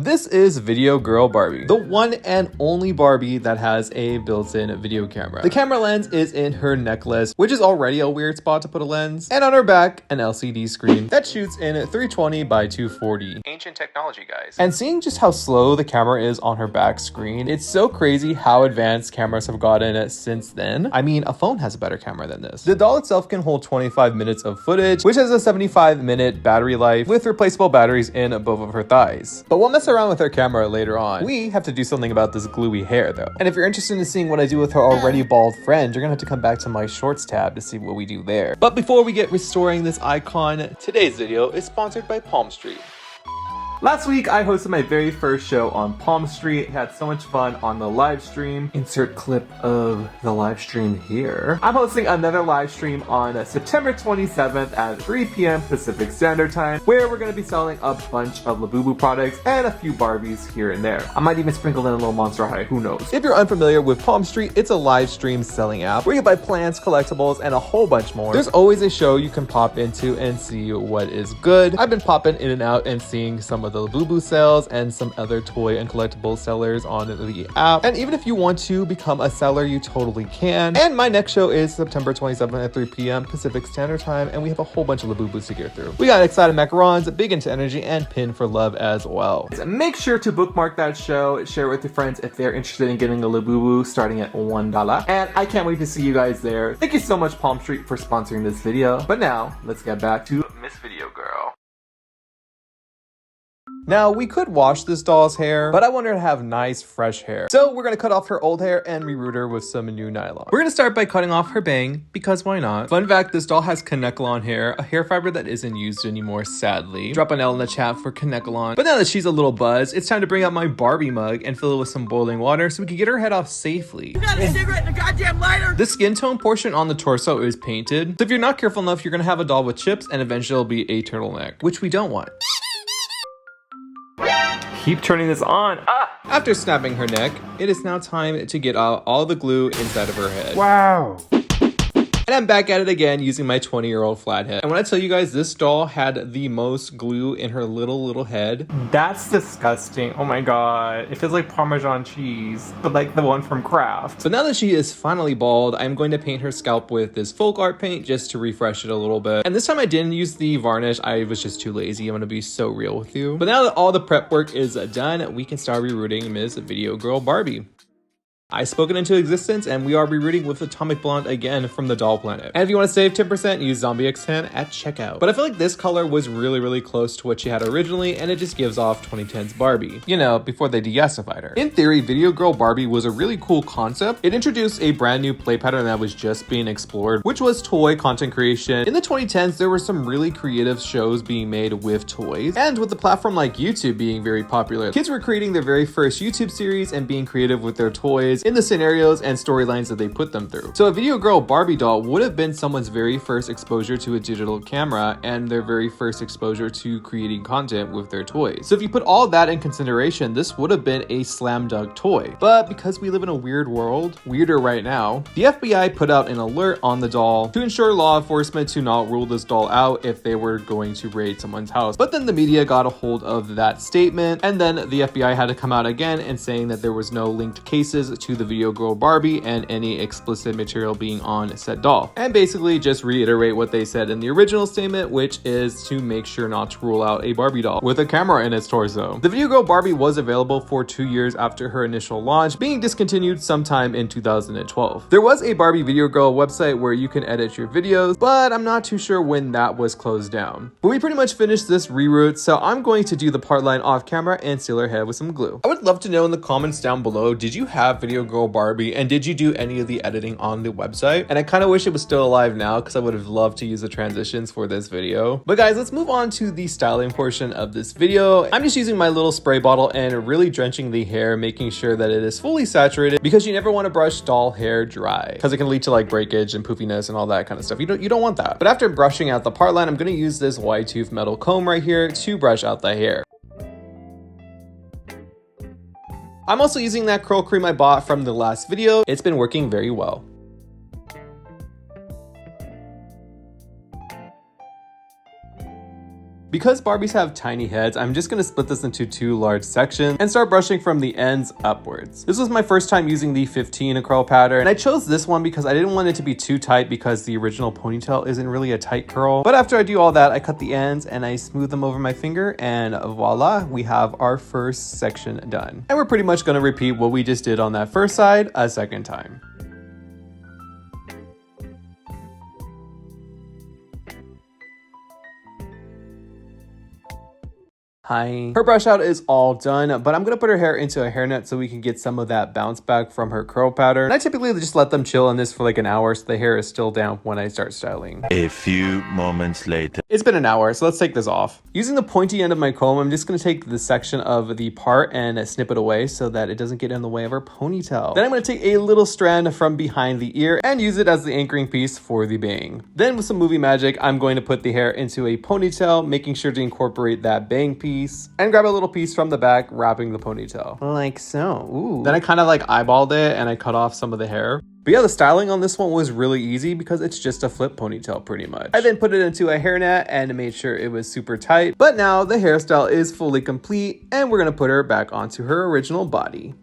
This is Video Girl Barbie, the one and only Barbie that has a built-in video camera. The camera lens is in her necklace, which is already a weird spot to put a lens, and on her back, an LCD screen that shoots in 320 by 240. Ancient technology, guys. And seeing just how slow the camera is on her back screen, it's so crazy how advanced cameras have gotten since then. I mean, a phone has a better camera than this. The doll itself can hold 25 minutes of footage, which has a 75-minute battery life with replaceable batteries in both of her thighs. But we'll mess around with her camera later on. We have to do something about this gluey hair though. And if you're interested in seeing what I do with her already bald friend, you're gonna have to come back to my shorts tab to see what we do there. But before we get restoring this icon, today's video is sponsored by Palm Street. Last week, I hosted my very first show on Palm Street. Had so much fun on the live stream. Insert clip of the live stream here. I'm hosting another live stream on September 27th at 3 p.m. Pacific Standard Time, where we're going to be selling a bunch of Labubu products and a few Barbies here and there. I might even sprinkle in a little Monster High, who knows. If you're unfamiliar with Palm Street, it's a live stream selling app where you buy plants, collectibles, and a whole bunch more. There's always a show you can pop into and see what is good. I've been popping in and out and seeing some of the Labubu sales and some other toy and collectible sellers on the app. And even if you want to become a seller, you totally can. And my next show is September 27th at 3 p.m. Pacific Standard Time, and we have a whole bunch of Labubus to get through. We got Excited Macarons, Big Into Energy, and Pin for Love as well. So make sure to bookmark that show, share it with your friends if they're interested in getting a Labubu starting at $1. And I can't wait to see you guys there. Thank you so much, Palm Street, for sponsoring this video. But now, let's get back to Miss Video Girl. Now, we could wash this doll's hair, but I want her to have nice, fresh hair. So we're gonna cut off her old hair and reroot her with some new nylon. We're gonna start by cutting off her bang, because why not? Fun fact, this doll has Kanekalon hair, a hair fiber that isn't used anymore, sadly. Drop an L in the chat for Kanekalon. But now that she's a little buzzed, it's time to bring out my Barbie mug and fill it with some boiling water so we can get her head off safely. You got a cigarette and a goddamn lighter! The skin tone portion on the torso is painted, so if you're not careful enough, you're gonna have a doll with chips and eventually it'll be a turtleneck, which we don't want. Keep turning this on. After snapping her neck, it is now time to get out all the glue inside of her head. Wow. And I'm back at it again using my 20-year-old flathead. And when I tell you guys this doll had the most glue in her little head. That's disgusting. Oh my god. It feels like Parmesan cheese, but like the one from Kraft. So now that she is finally bald, I'm going to paint her scalp with this folk art paint just to refresh it a little bit. And this time I didn't use the varnish. I was just too lazy. I'm gonna be so real with you. But now that all the prep work is done, we can start rerooting Miss Video Girl Barbie. I spoke it into existence, and we are rerooting with Atomic Blonde again from the Doll Planet. And if you want to save 10%, use Zombie X10 at checkout. But I feel like this color was really close to what she had originally, and it just gives off 2010's Barbie. You know, before they de-yassified her. In theory, Video Girl Barbie was a really cool concept. It introduced a brand new play pattern that was just being explored, which was toy content creation. In the 2010s, there were some really creative shows being made with toys, and with a platform like YouTube being very popular, kids were creating their very first YouTube series and being creative with their toys in the scenarios and storylines that they put them through. So a Video Girl Barbie doll would have been someone's very first exposure to a digital camera and their very first exposure to creating content with their toys. So if you put all that in consideration, this would have been a slam dunk toy. But because we live in a weird world, weirder right now, the FBI put out an alert on the doll to ensure law enforcement to not rule this doll out if they were going to raid someone's house. But then the media got a hold of that statement, and then the FBI had to come out again and saying that there was no linked cases to the Video Girl Barbie and any explicit material being on said doll. And basically just reiterate what they said in the original statement, which is to make sure not to rule out a Barbie doll with a camera in its torso. The Video Girl Barbie was available for 2 years after her initial launch, being discontinued sometime in 2012. There was a Barbie Video Girl website where you can edit your videos, but I'm not too sure when that was closed down. But we pretty much finished this reroute, so I'm going to do the part line off camera and seal her head with some glue. I would love to know in the comments down below, did you have Video Girl Barbie and did you do any of the editing on the website? And I kind of wish it was still alive now because I would have loved to use the transitions for this video. But guys, let's move on to the styling portion of this video. I'm just using my little spray bottle and really drenching the hair, making sure that it is fully saturated because you never want to brush doll hair dry because it can lead to like breakage and poofiness and all that kind of stuff. You don't want that. But after brushing out the part line, I'm going to use this wide tooth metal comb right here to brush out the hair. I'm also using that curl cream I bought from the last video. It's been working very well. Because Barbies have tiny heads, I'm just gonna split this into 2 large sections and start brushing from the ends upwards. This was my first time using the 15 curl pattern, and I chose this one because I didn't want it to be too tight because the original ponytail isn't really a tight curl. But after I do all that, I cut the ends and I smooth them over my finger, and voila, we have our first section done. And we're pretty much gonna repeat what we just did on that first side a second time. Hi. Her brush out is all done, but I'm gonna put her hair into a hairnet so we can get some of that bounce back from her curl pattern. And I typically just let them chill on this for like an hour so the hair is still down when I start styling. A few moments later. It's been an hour, so let's take this off. Using the pointy end of my comb, I'm just gonna take the section of the part and snip it away so that it doesn't get in the way of her ponytail. Then I'm gonna take a little strand from behind the ear and use it as the anchoring piece for the bang. Then with some movie magic, I'm going to put the hair into a ponytail, making sure to incorporate that bang piece, and grab a little piece from the back, wrapping the ponytail. Like so. Ooh. Then I kind of like eyeballed it and I cut off some of the hair. But yeah, the styling on this one was really easy because it's just a flip ponytail pretty much. I then put it into a hairnet and made sure it was super tight. But now the hairstyle is fully complete and we're gonna put her back onto her original body.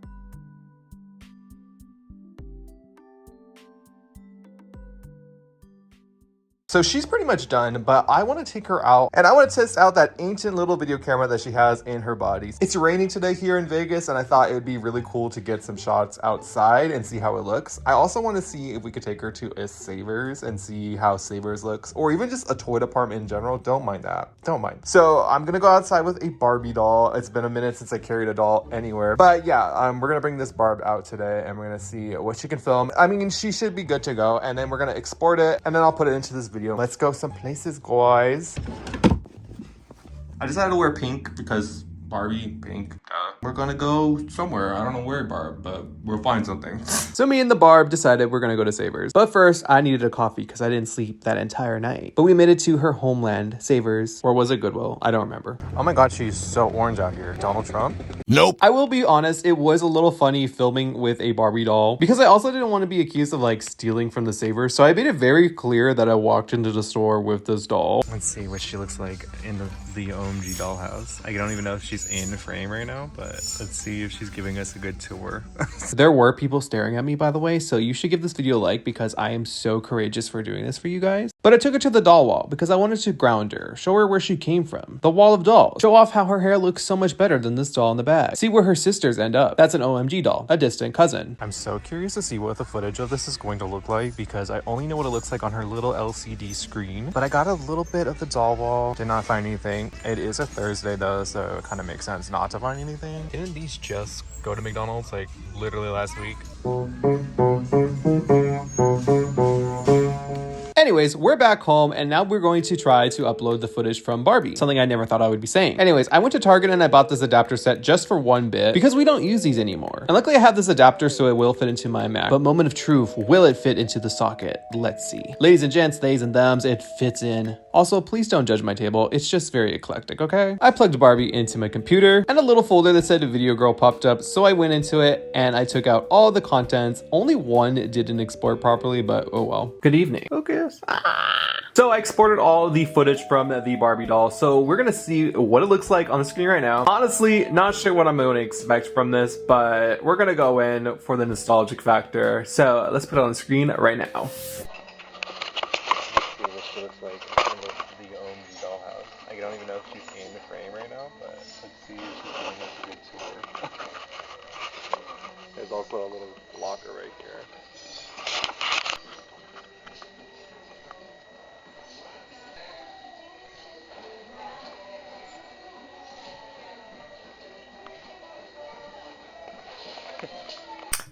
So she's pretty much done, but I want to take her out and I want to test out that ancient little video camera that she has in her body. It's raining today here in Vegas and I thought it would be really cool to get some shots outside and see how it looks. I also want to see if we could take her to a Savers and see how Savers looks, or even just a toy department in general. Don't mind that. Don't mind. So I'm going to go outside with a Barbie doll. It's been a minute since I carried a doll anywhere, but yeah, we're going to bring this Barb out today and we're going to see what she can film. I mean, she should be good to go, and then we're going to export it and then I'll put it into this video. Let's go some places, guys. I decided to wear pink because Barbie, pink. We're gonna go somewhere. I don't know where, Barb, but we'll find something. So me and the Barb decided we're gonna go to Savers. But first, I needed a coffee because I didn't sleep that entire night. But we made it to her homeland, Savers. Or was it Goodwill? I don't remember. Oh my god, she's so orange out here. Donald Trump? Nope. I will be honest, it was a little funny filming with a Barbie doll because I also didn't want to be accused of like stealing from the Savers. So I made it very clear that I walked into the store with this doll. Let's see what she looks like in the OMG dollhouse. I don't even know if she's in frame right now, but let's see if she's giving us a good tour. There were people staring at me, by the way, so you should give this video a like because I am so courageous for doing this for you guys. But I took her to the doll wall because I wanted to ground her, show her where she came from. The wall of dolls. Show off how her hair looks so much better than this doll in the back. See where her sisters end up. That's an OMG doll, a distant cousin. I'm so curious to see what the footage of this is going to look like because I only know what it looks like on her little LCD screen. But I got a little bit of the doll wall. Did not find anything. It is a Thursday though, so it kind of makes sense not to find anything. Didn't these just go to McDonald's like literally last week? Anyways, we're back home and now we're going to try to upload the footage from Barbie, something I never thought I would be saying. Anyways, I went to Target and I bought this adapter set just for one bit because we don't use these anymore. And luckily I have this adapter so it will fit into my Mac. But moment of truth, will it fit into the socket? Let's see. Ladies and gents, theys and thems, it fits in. Also, please don't judge my table. It's just very eclectic, okay? I plugged Barbie into my computer and a little folder that said Video Girl popped up. So I went into it and I took out all the contents. Only one didn't export properly, but oh well. Good evening. Focus. So I exported all the footage from the Barbie doll. So we're gonna see what it looks like on the screen right now. Honestly, not sure what I'm gonna expect from this, but we're gonna go in for the nostalgic factor. So let's put it on the screen right now. Looks like in the OMG dollhouse. I don't even know if she's in the frame right now, but let's see if she's giving us a good tour. There's also a little locker right here.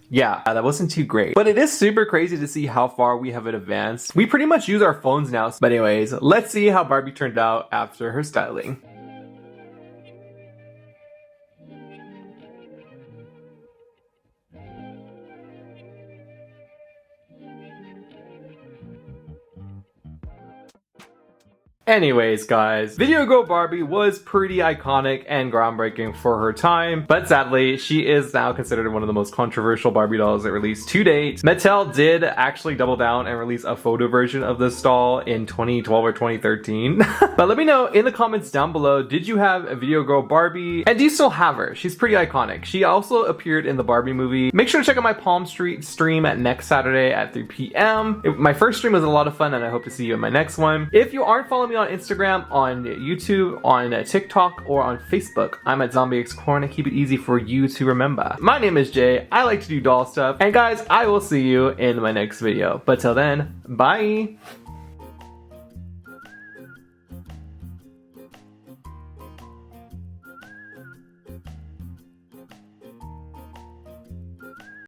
Yeah, that wasn't too great, but it is super crazy to see how far we have advanced. We pretty much use our phones now. But anyways, let's see how Barbie turned out after her styling. Anyways, guys, Video Girl Barbie was pretty iconic and groundbreaking for her time, but sadly, she is now considered one of the most controversial Barbie dolls that released to date. Mattel did actually double down and release a photo version of this doll in 2012 or 2013. But let me know in the comments down below, did you have a Video Girl Barbie? And do you still have her? She's pretty iconic. She also appeared in the Barbie movie. Make sure to check out my Palm Street stream next Saturday at 3 p.m. My first stream was a lot of fun and I hope to see you in my next one. If you aren't following me on Instagram, on YouTube, on TikTok, or on Facebook, I'm at ZombieXCorn and keep it easy for you to remember. My name is Jay. I like to do doll stuff. And guys, I will see you in my next video. But till then, bye!